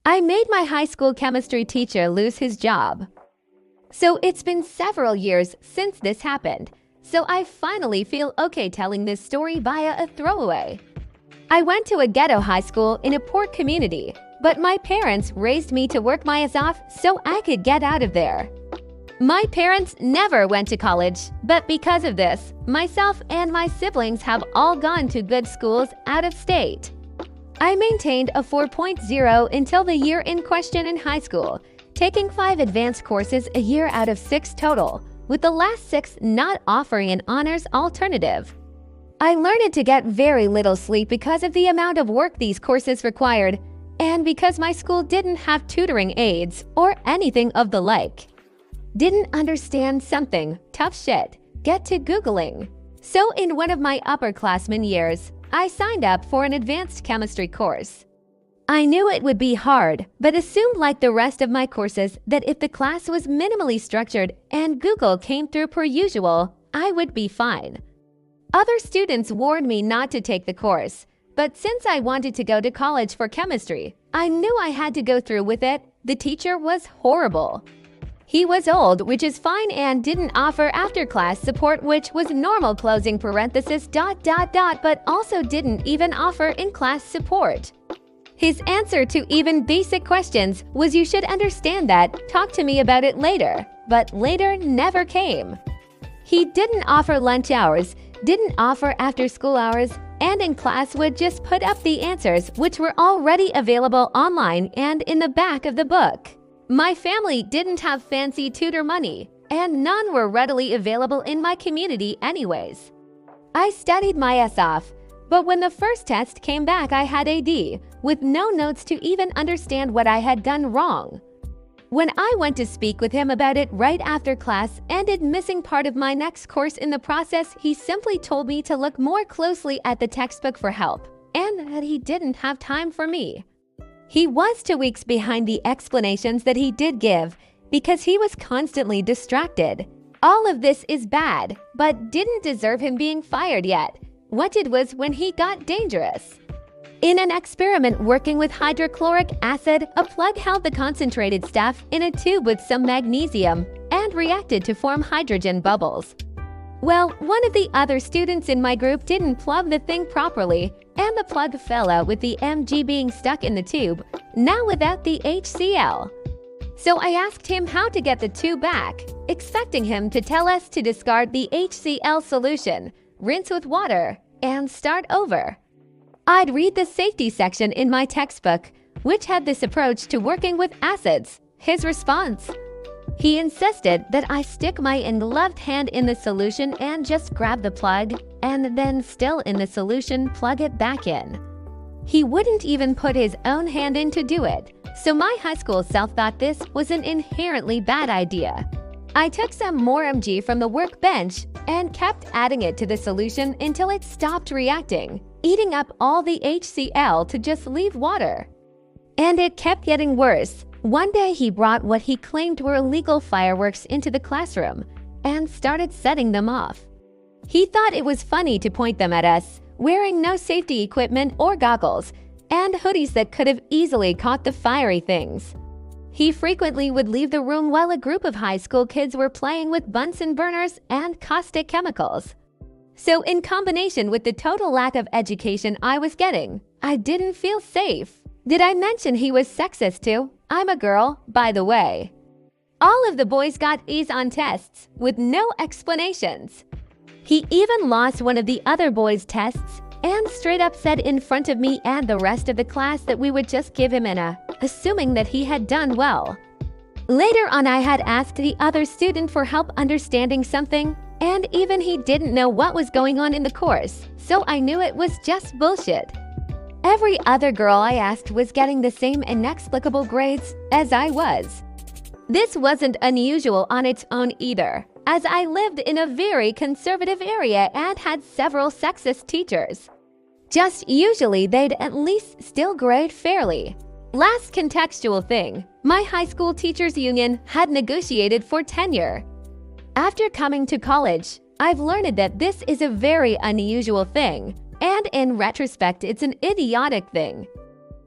I made my high school chemistry teacher lose his job. So it's been several years since this happened, so I finally feel okay telling this story via a throwaway. I went to a ghetto high school in a poor community, but my parents raised me to work my ass off so I could get out of there. My parents never went to college, but because of this, myself and my siblings have all gone to good schools out of state. I maintained a 4.0 until the year in question in high school, taking 5 advanced courses a year out of 6 total, with the last 6 not offering an honors alternative. I learned to get very little sleep because of the amount of work these courses required, and because my school didn't have tutoring aids or anything of the like. Didn't understand something, tough shit, get to Googling. So in one of my upperclassmen years, I signed up for an advanced chemistry course. I knew it would be hard, but assumed like the rest of my courses that if the class was minimally structured and Google came through per usual, I would be fine. Other students warned me not to take the course, but since I wanted to go to college for chemistry, I knew I had to go through with it. The teacher was horrible. He was old, which is fine, and didn't offer after-class support, which was normal closing parenthesis ... but also didn't even offer in-class support. His answer to even basic questions was you should understand that, talk to me about it later, but later never came. He didn't offer lunch hours, didn't offer after-school hours, and in class would just put up the answers which were already available online and in the back of the book. My family didn't have fancy tutor money, and none were readily available in my community anyways. I studied my ass off, but when the first test came back I had a D, with no notes to even understand what I had done wrong. When I went to speak with him about it right after class, ended missing part of my next course in the process, he simply told me to look more closely at the textbook for help, and that he didn't have time for me. He was 2 weeks behind the explanations that he did give because he was constantly distracted. All of this is bad, but didn't deserve him being fired yet. What did was when he got dangerous. In an experiment working with hydrochloric acid, a plug held the concentrated stuff in a tube with some magnesium and reacted to form hydrogen bubbles. Well, one of the other students in my group didn't plug the thing properly, and the plug fell out with the Mg being stuck in the tube, now without the HCl. So I asked him how to get the tube back, expecting him to tell us to discard the HCl solution, rinse with water, and start over. I'd read the safety section in my textbook, which had this approach to working with acids. His response: he insisted that I stick my ungloved hand in the solution and just grab the plug, and then still in the solution plug it back in. He wouldn't even put his own hand in to do it, so my high school self thought this was an inherently bad idea. I took some more Mg from the workbench and kept adding it to the solution until it stopped reacting, eating up all the HCl to just leave water. And it kept getting worse. One day he brought what he claimed were illegal fireworks into the classroom and started setting them off. He thought it was funny to point them at us, wearing no safety equipment or goggles, and hoodies that could have easily caught the fiery things. He frequently would leave the room while a group of high school kids were playing with Bunsen burners and caustic chemicals. So in combination with the total lack of education I was getting, I didn't feel safe. Did I mention he was sexist too? I'm a girl, by the way. All of the boys got A's on tests, with no explanations. He even lost one of the other boys' tests and straight up said in front of me and the rest of the class that we would just give him an A, assuming that he had done well. Later on I had asked the other student for help understanding something, and even he didn't know what was going on in the course, so I knew it was just bullshit. Every other girl I asked was getting the same inexplicable grades as I was. This wasn't unusual on its own either, as I lived in a very conservative area and had several sexist teachers. Just usually they'd at least still grade fairly. Last contextual thing, my high school teachers union had negotiated for tenure. After coming to college, I've learned that this is a very unusual thing. And in retrospect, it's an idiotic thing.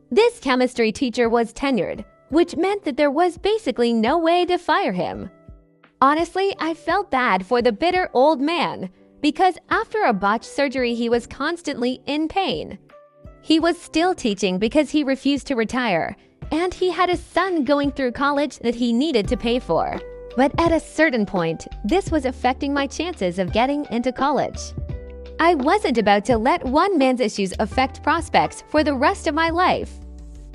This chemistry teacher was tenured, which meant that there was basically no way to fire him. Honestly, I felt bad for the bitter old man because after a botched surgery, he was constantly in pain. He was still teaching because he refused to retire, and he had a son going through college that he needed to pay for. But at a certain point, this was affecting my chances of getting into college. I wasn't about to let one man's issues affect prospects for the rest of my life.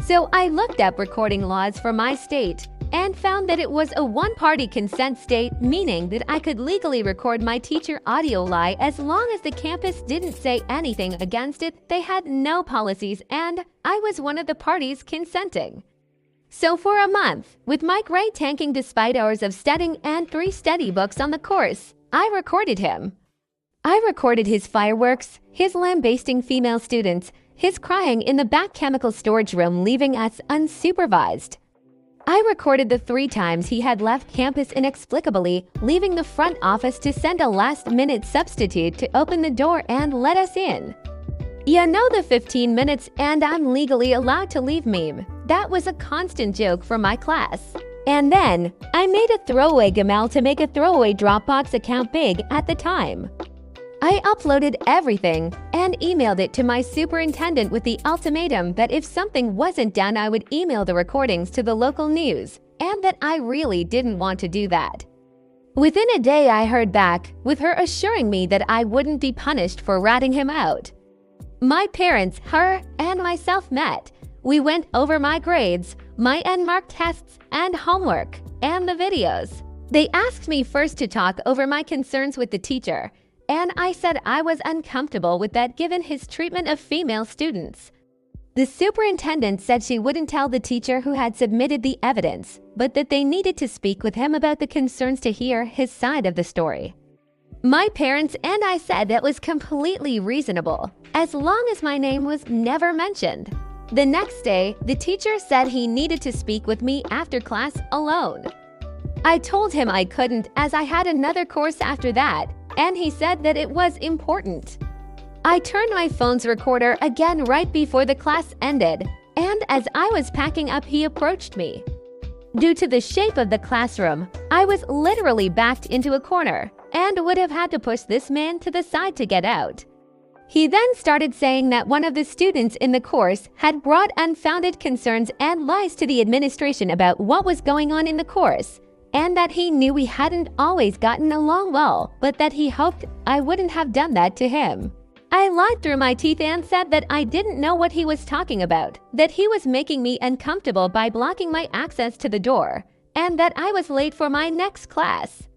So I looked up recording laws for my state and found that it was a one-party consent state, meaning that I could legally record my teacher audio lie as long as the campus didn't say anything against it. They had no policies, and I was one of the parties consenting. So for a month, with my grade tanking despite hours of studying and 3 study books on the course, I recorded him. I recorded his fireworks, his lambasting female students, his crying in the back chemical storage room leaving us unsupervised. I recorded the 3 times he had left campus inexplicably, leaving the front office to send a last-minute substitute to open the door and let us in. You know the 15 minutes and I'm legally allowed to leave meme. That was a constant joke for my class. And then, I made a throwaway Gmail to make a throwaway Dropbox account big at the time. I uploaded everything and emailed it to my superintendent with the ultimatum that if something wasn't done, I would email the recordings to the local news, and that I really didn't want to do that. Within a day, I heard back, with her assuring me that I wouldn't be punished for ratting him out. My parents, her, and myself met. We went over my grades, my unmarked tests, and homework, and the videos. They asked me first to talk over my concerns with the teacher, and I said I was uncomfortable with that given his treatment of female students. The superintendent said she wouldn't tell the teacher who had submitted the evidence, but that they needed to speak with him about the concerns to hear his side of the story. My parents and I said that was completely reasonable, as long as my name was never mentioned. The next day, the teacher said he needed to speak with me after class alone. I told him I couldn't as I had another course after that, and he said that it was important. I turned my phone's recorder again right before the class ended, and as I was packing up, he approached me. Due to the shape of the classroom, I was literally backed into a corner and would have had to push this man to the side to get out. He then started saying that one of the students in the course had brought unfounded concerns and lies to the administration about what was going on in the course, and that he knew we hadn't always gotten along well, but that he hoped I wouldn't have done that to him. I lied through my teeth and said that I didn't know what he was talking about, that he was making me uncomfortable by blocking my access to the door, and that I was late for my next class.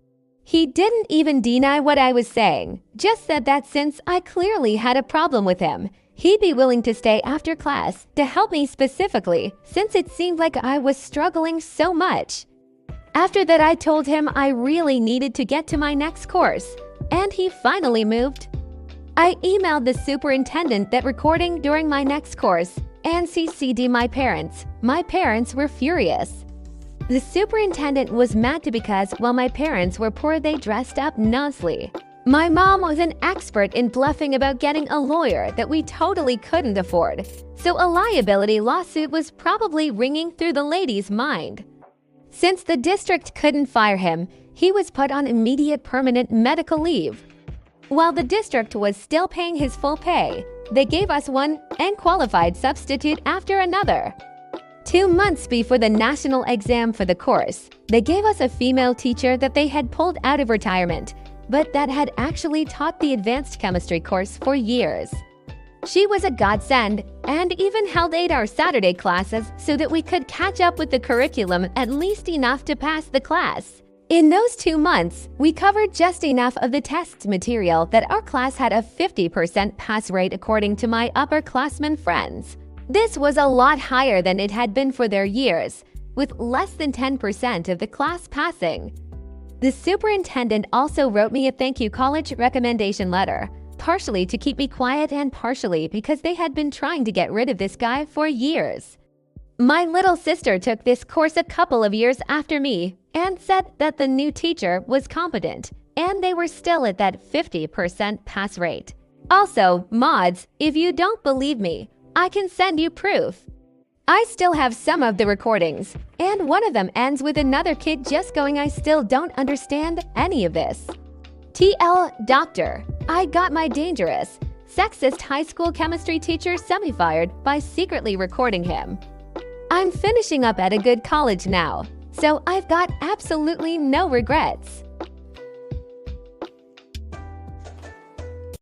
He didn't even deny what I was saying, just said that since I clearly had a problem with him, he'd be willing to stay after class to help me specifically, since it seemed like I was struggling so much. After that, I told him I really needed to get to my next course, and he finally moved. I emailed the superintendent that recording during my next course and CC'd my parents. My parents were furious. The superintendent was mad too because while my parents were poor, they dressed up nicely. My mom was an expert in bluffing about getting a lawyer that we totally couldn't afford, so a liability lawsuit was probably ringing through the lady's mind. Since the district couldn't fire him, he was put on immediate permanent medical leave. While the district was still paying his full pay, they gave us one unqualified substitute after another. 2 months before the national exam for the course, they gave us a female teacher that they had pulled out of retirement, but that had actually taught the advanced chemistry course for years. She was a godsend and even held 8-hour Saturday classes so that we could catch up with the curriculum at least enough to pass the class. In those 2 months, we covered just enough of the test material that our class had a 50% pass rate according to my upperclassmen friends. This was a lot higher than it had been for their years, with less than 10% of the class passing. The superintendent also wrote me a thank you college recommendation letter, partially to keep me quiet and partially because they had been trying to get rid of this guy for years. My little sister took this course a couple of years after me and said that the new teacher was competent, and they were still at that 50% pass rate. Also, mods, if you don't believe me, I can send you proof. I still have some of the recordings, and one of them ends with another kid just going, "I still don't understand any of this." TL Doctor, I got my dangerous, sexist high school chemistry teacher semi-fired by secretly recording him. I'm finishing up at a good college now, so I've got absolutely no regrets.